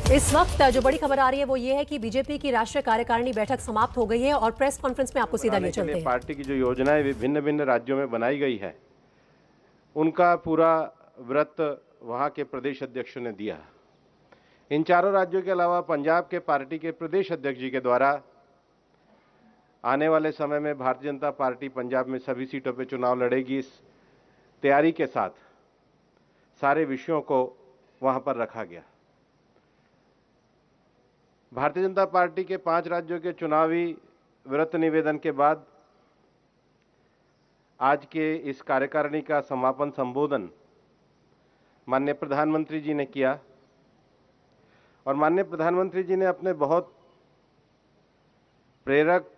इस वक्त जो बड़ी खबर आ रही है वो ये है कि बीजेपी की राष्ट्रीय कार्यकारिणी बैठक समाप्त हो गई है और प्रेस कॉन्फ्रेंस में आपको सीधा ले चलते हैं। पार्टी की जो योजनाएं विभिन्न भिन्न राज्यों में बनाई गई है, उनका पूरा व्रत वहां के प्रदेश अध्यक्षों ने दिया। इन चारों राज्यों के अलावा पंजाब के पार्टी के प्रदेश अध्यक्ष जी के द्वारा आने वाले समय में भारतीय जनता पार्टी पंजाब में सभी सीटों पर चुनाव लड़ेगी, इस तैयारी के साथ सारे विषयों को वहां पर रखा गया। भारतीय जनता पार्टी के 5 राज्यों के चुनावी व्रत निवेदन के बाद आज के इस कार्यकारिणी का समापन संबोधन माननीय प्रधानमंत्री जी ने किया और माननीय प्रधानमंत्री जी ने अपने बहुत प्रेरक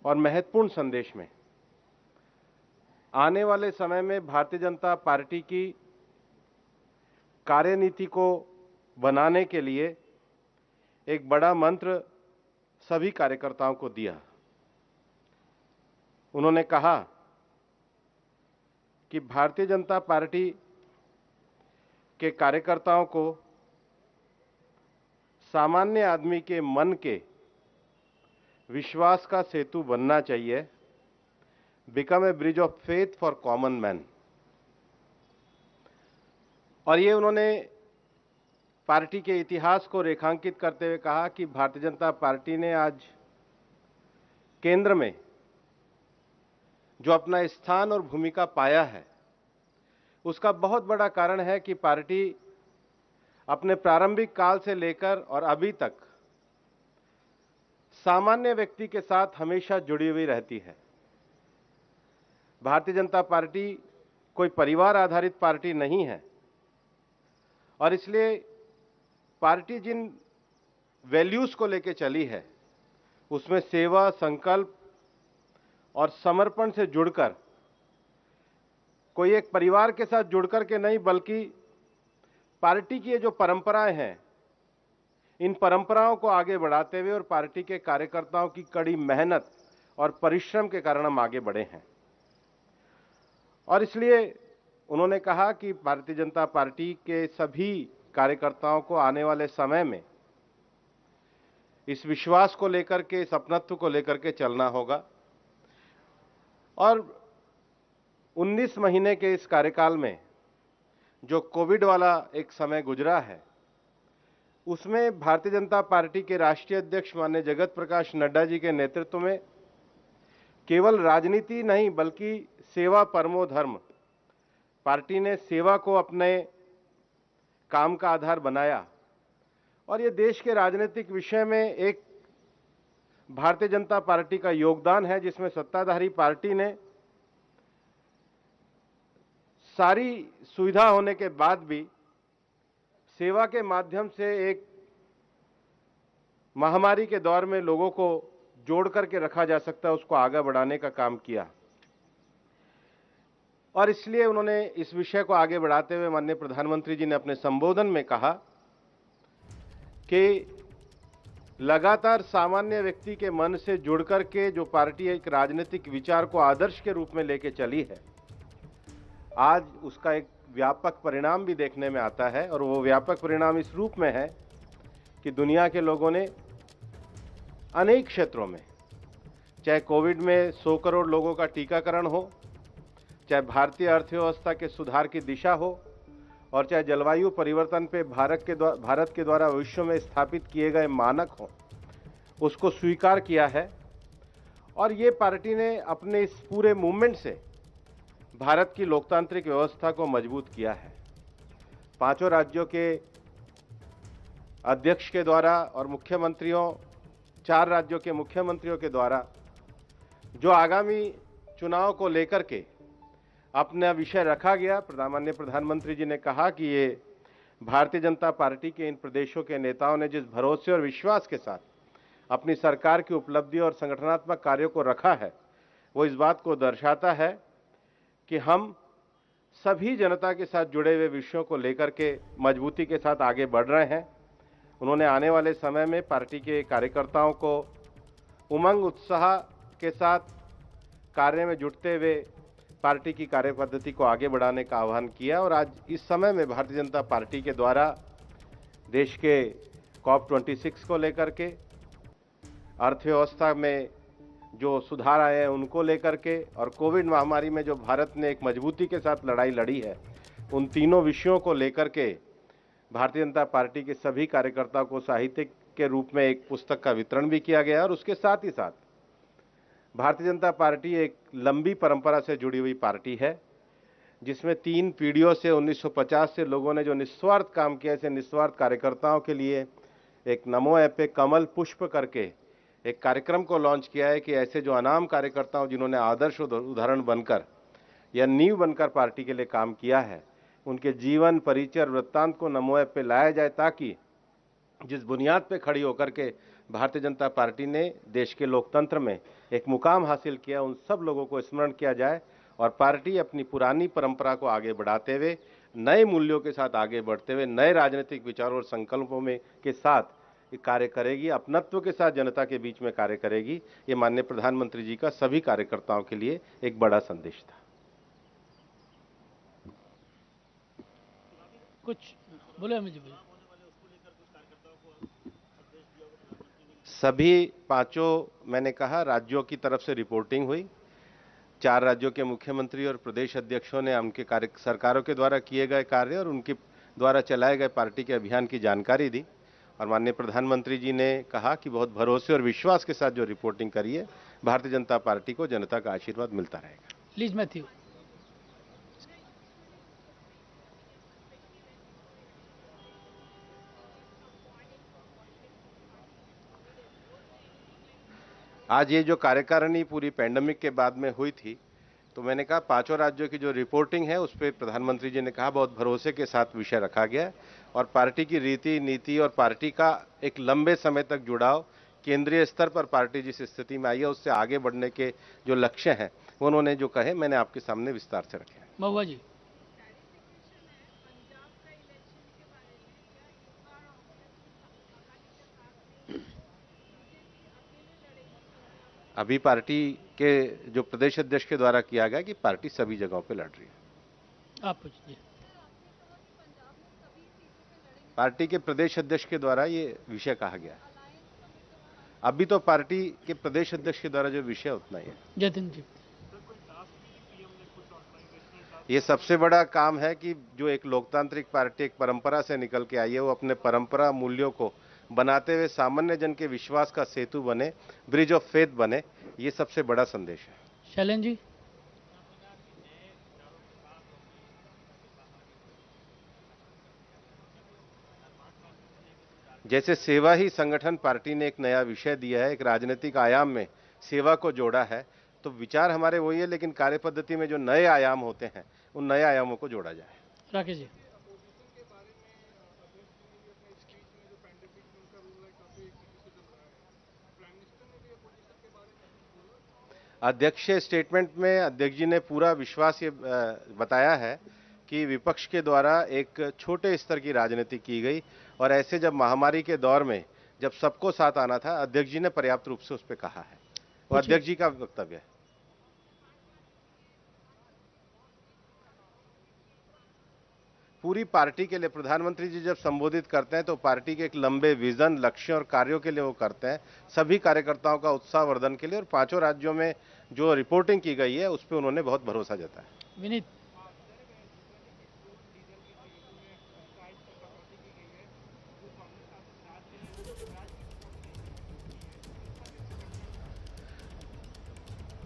और महत्वपूर्ण संदेश में आने वाले समय में भारतीय जनता पार्टी की कार्यनीति को बनाने के लिए एक बड़ा मंत्र सभी कार्यकर्ताओं को दिया। उन्होंने कहा कि भारतीय जनता पार्टी के कार्यकर्ताओं को सामान्य आदमी के मन के विश्वास का सेतु बनना चाहिए, become a bridge of faith for common man. और ये उन्होंने पार्टी के इतिहास को रेखांकित करते हुए कहा कि भारतीय जनता पार्टी ने आज केंद्र में जो अपना स्थान और भूमिका पाया है, उसका बहुत बड़ा कारण है कि पार्टी अपने प्रारंभिक काल से लेकर और अभी तक सामान्य व्यक्ति के साथ हमेशा जुड़ी हुई रहती है। भारतीय जनता पार्टी कोई परिवार आधारित पार्टी नहीं है और इसलिए पार्टी जिन वैल्यूज को लेकर चली है उसमें सेवा, संकल्प और समर्पण से जुड़कर, कोई एक परिवार के साथ जुड़कर के नहीं, बल्कि पार्टी की ये जो परंपराएं हैं, इन परंपराओं को आगे बढ़ाते हुए और पार्टी के कार्यकर्ताओं की कड़ी मेहनत और परिश्रम के कारण हम आगे बढ़े हैं। और इसलिए उन्होंने कहा कि भारतीय जनता पार्टी के सभी कार्यकर्ताओं को आने वाले समय में इस विश्वास को लेकर के, इस अपनत्व को लेकर के चलना होगा। और 19 महीने के इस कार्यकाल में जो कोविड वाला एक समय गुजरा है, उसमें भारतीय जनता पार्टी के राष्ट्रीय अध्यक्ष माननीय जगत प्रकाश नड्डा जी के नेतृत्व में केवल राजनीति नहीं बल्कि सेवा परमो धर्म, पार्टी ने सेवा को अपने काम का आधार बनाया। और ये देश के राजनीतिक विषय में एक भारतीय जनता पार्टी का योगदान है, जिसमें सत्ताधारी पार्टी ने सारी सुविधा होने के बाद भी सेवा के माध्यम से एक महामारी के दौर में लोगों को जोड़ करके रखा जा सकता है, उसको आगे बढ़ाने का काम किया। और इसलिए उन्होंने इस विषय को आगे बढ़ाते हुए माननीय प्रधानमंत्री जी ने अपने संबोधन में कहा कि लगातार सामान्य व्यक्ति के मन से जुड़कर के जो पार्टी एक राजनीतिक विचार को आदर्श के रूप में लेके चली है, आज उसका एक व्यापक परिणाम भी देखने में आता है। और वो व्यापक परिणाम इस रूप में है कि दुनिया के लोगों ने अनेक क्षेत्रों में, चाहे कोविड में 100 करोड़ लोगों का टीकाकरण हो, चाहे भारतीय अर्थव्यवस्था के सुधार की दिशा हो, और चाहे जलवायु परिवर्तन पे भारत के द्वारा विश्व में स्थापित किए गए मानक हों, उसको स्वीकार किया है। और ये पार्टी ने अपने इस पूरे मूवमेंट से भारत की लोकतांत्रिक व्यवस्था को मजबूत किया है। 5 राज्यों के अध्यक्ष के द्वारा और मुख्यमंत्रियों, 4 राज्यों के मुख्यमंत्रियों के द्वारा जो आगामी चुनाव को लेकर के अपना विषय रखा गया, माननीय प्रधानमंत्री जी ने कहा कि ये भारतीय जनता पार्टी के इन प्रदेशों के नेताओं ने जिस भरोसे और विश्वास के साथ अपनी सरकार की उपलब्धि और संगठनात्मक कार्यों को रखा है, वो इस बात को दर्शाता है कि हम सभी जनता के साथ जुड़े हुए विषयों को लेकर के मजबूती के साथ आगे बढ़ रहे हैं। उन्होंने आने वाले समय में पार्टी के कार्यकर्ताओं को उमंग उत्साह के साथ कार्य में जुटते हुए पार्टी की कार्यपद्धति को आगे बढ़ाने का आह्वान किया। और आज इस समय में भारतीय जनता पार्टी के द्वारा देश के COP26 को लेकर के, अर्थव्यवस्था में जो सुधार आए हैं उनको लेकर के, और कोविड महामारी में जो भारत ने एक मजबूती के साथ लड़ाई लड़ी है, उन तीनों विषयों को लेकर के भारतीय जनता पार्टी के सभी कार्यकर्ताओं को साहित्य के रूप में एक पुस्तक का वितरण भी किया गया। और उसके साथ ही साथ भारतीय जनता पार्टी एक लंबी परंपरा से जुड़ी हुई पार्टी है, जिसमें 3 पीढ़ियों से 1950 से लोगों ने जो निस्वार्थ काम किया, ऐसे निस्वार्थ कार्यकर्ताओं के लिए एक नमो ऐप पे कमल पुष्प करके एक कार्यक्रम को लॉन्च किया है कि ऐसे जो अनाम कार्यकर्ताओं जिन्होंने आदर्श उदाहरण बनकर या नींव बनकर पार्टी के लिए काम किया है, उनके जीवन परिचय और वृत्तांत को नमो ऐप पे लाया जाए, ताकि जिस बुनियाद पे खड़ी होकर के भारतीय जनता पार्टी ने देश के लोकतंत्र में एक मुकाम हासिल किया, उन सब लोगों को स्मरण किया जाए और पार्टी अपनी पुरानी परंपरा को आगे बढ़ाते हुए, नए मूल्यों के साथ आगे बढ़ते हुए, नए राजनीतिक विचारों और संकल्पों में के साथ कार्य करेगी, अपनत्व के साथ जनता के बीच में कार्य करेगी। ये माननीय प्रधानमंत्री जी का सभी कार्यकर्ताओं के लिए एक बड़ा संदेश था। कुछ बोले अमित जी भाई। सभी 5 मैंने कहा राज्यों की तरफ से रिपोर्टिंग हुई। 4 राज्यों के मुख्यमंत्री और प्रदेश अध्यक्षों ने उनके सरकारों के द्वारा किए गए कार्य और उनके द्वारा चलाए गए पार्टी के अभियान की जानकारी दी। और माननीय प्रधानमंत्री जी ने कहा कि बहुत भरोसे और विश्वास के साथ जो रिपोर्टिंग करी है, भारतीय जनता पार्टी को जनता का आशीर्वाद मिलता रहेगा। Please Matthew. आज ये जो कार्यकारिणी पूरी पैंडेमिक के बाद में हुई थी, तो मैंने कहा 5 राज्यों की जो रिपोर्टिंग है उस पर प्रधानमंत्री जी ने कहा बहुत भरोसे के साथ विषय रखा गया, और पार्टी की रीति नीति और पार्टी का एक लंबे समय तक जुड़ाव, केंद्रीय स्तर पर पार्टी जिस स्थिति में आई है उससे आगे बढ़ने के जो लक्ष्य हैं उन्होंने जो कहे मैंने आपके सामने विस्तार से रखे हैं। महुआ जी। अभी पार्टी के जो प्रदेश अध्यक्ष के द्वारा किया गया कि पार्टी सभी जगहों पे लड़ रही है। आप पूछिए। पार्टी के प्रदेश अध्यक्ष के द्वारा ये विषय कहा गया। अभी तो पार्टी के प्रदेश अध्यक्ष के द्वारा जो विषय उतना ही है। जतिन जी। ये सबसे बड़ा काम है कि जो एक लोकतांत्रिक पार्टी एक परंपरा से निकल के आई है, वो अपने परंपरा मूल्यों को बनाते हुए सामान्य जन के विश्वास का सेतु बने, ब्रिज ऑफ फेथ बने। ये सबसे बड़ा संदेश है। शैलेन जी। जैसे सेवा ही संगठन पार्टी ने एक नया विषय दिया है, एक राजनीतिक आयाम में सेवा को जोड़ा है, तो विचार हमारे वही है, लेकिन कार्य पद्धति में जो नए आयाम होते हैं उन नए आयामों को जोड़ा जाए। राकेश जी। अध्यक्ष स्टेटमेंट में अध्यक्ष जी ने पूरा विश्वास ये बताया है कि विपक्ष के द्वारा एक छोटे स्तर की राजनीति की गई, और ऐसे जब महामारी के दौर में जब सबको साथ आना था, अध्यक्ष जी ने पर्याप्त रूप से उस पर कहा है। वो अध्यक्ष जी का वक्तव्य है। पूरी पार्टी के लिए प्रधानमंत्री जी जब संबोधित करते हैं तो पार्टी के एक लंबे विजन, लक्ष्य और कार्यों के लिए वो करते हैं, सभी कार्यकर्ताओं का उत्साह वर्धन के लिए। और 5 राज्यों में जो रिपोर्टिंग की गई है उस पर उन्होंने बहुत भरोसा जताया। विनीत।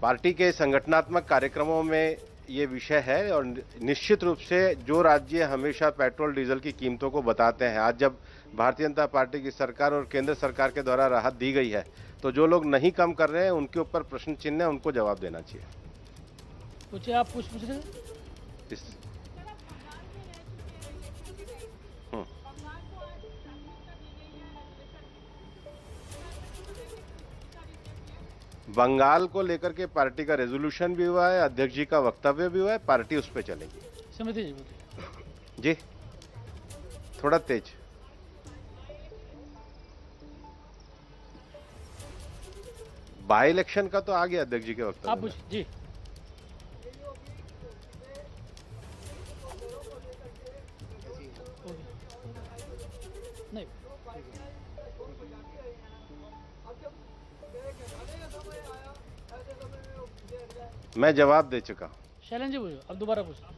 पार्टी के संगठनात्मक कार्यक्रमों में ये विषय है, और निश्चित रूप से जो राज्य हमेशा पेट्रोल डीजल की कीमतों को बताते हैं, आज जब भारतीय जनता पार्टी की सरकार और केंद्र सरकार के द्वारा राहत दी गई है, तो जो लोग नहीं कम कर रहे हैं उनके ऊपर प्रश्न चिन्ह है, उनको जवाब देना चाहिए। पूछिए। आप पूछ रहे हैं। बंगाल को लेकर के पार्टी का रेजोल्यूशन भी हुआ है, अध्यक्ष जी का वक्तव्य भी हुआ है, पार्टी उस पर चलेगी। समझिए जी। बोलिए जी, थोड़ा तेज। बाई इलेक्शन का तो आ गया अध्यक्ष जी के वक्तव्य। आप पूछिए जी। नहीं मैं जवाब दे चुका हूं। शैलेंद्र जी पूछो, अब दोबारा पूछो।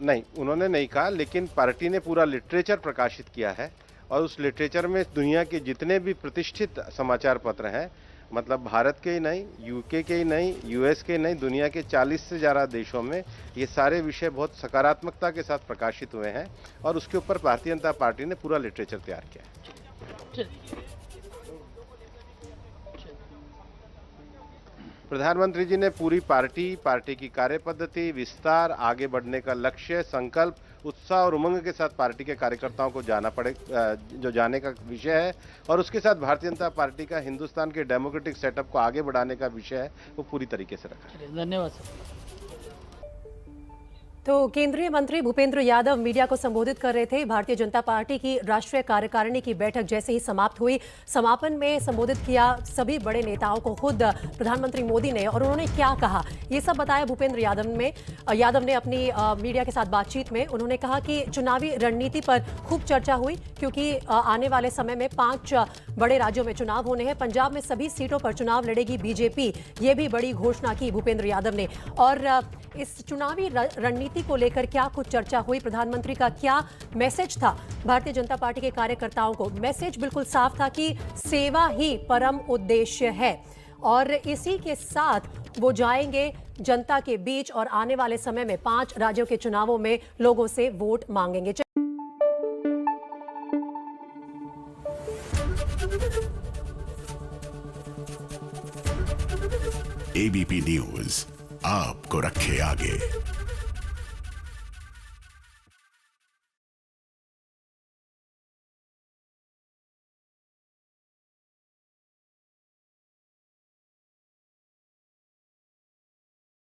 नहीं, उन्होंने नहीं कहा, लेकिन पार्टी ने पूरा लिटरेचर प्रकाशित किया है और उस लिटरेचर में दुनिया के जितने भी प्रतिष्ठित समाचार पत्र हैं, मतलब भारत के ही नहीं, यूके के ही नहीं, यूएस के नहीं, दुनिया के 40 से ज़्यादा देशों में ये सारे विषय बहुत सकारात्मकता के साथ प्रकाशित हुए हैं और उसके ऊपर भारतीय जनता पार्टी ने पूरा लिटरेचर तैयार किया है। प्रधानमंत्री जी ने पूरी पार्टी की कार्यपद्धति, विस्तार, आगे बढ़ने का लक्ष्य, संकल्प, उत्साह और उमंग के साथ पार्टी के कार्यकर्ताओं को जो जाने का विषय है और उसके साथ भारतीय जनता पार्टी का हिंदुस्तान के डेमोक्रेटिक सेटअप को आगे बढ़ाने का विषय है, वो पूरी तरीके से रखा है। धन्यवाद सर। तो केंद्रीय मंत्री भूपेंद्र यादव मीडिया को संबोधित कर रहे थे। भारतीय जनता पार्टी की राष्ट्रीय कार्यकारिणी की बैठक जैसे ही समाप्त हुई, समापन में संबोधित किया सभी बड़े नेताओं को खुद प्रधानमंत्री मोदी ने, और उन्होंने क्या कहा ये सब बताया भूपेंद्र यादव ने अपनी मीडिया के साथ बातचीत में। उन्होंने कहा कि चुनावी रणनीति पर खूब चर्चा हुई क्योंकि आने वाले समय में 5 बड़े राज्यों में चुनाव होने हैं। पंजाब में सभी सीटों पर चुनाव लड़ेगी बीजेपी, ये भी बड़ी घोषणा की भूपेंद्र यादव ने। और इस चुनावी रणनीति को लेकर क्या कुछ चर्चा हुई, प्रधानमंत्री का क्या मैसेज था भारतीय जनता पार्टी के कार्यकर्ताओं को? मैसेज बिल्कुल साफ था कि सेवा ही परम उद्देश्य है और इसी के साथ वो जाएंगे जनता के बीच और आने वाले समय में 5 राज्यों के चुनावों में लोगों से वोट मांगेंगे। एबीपी न्यूज आपको रखे आगे।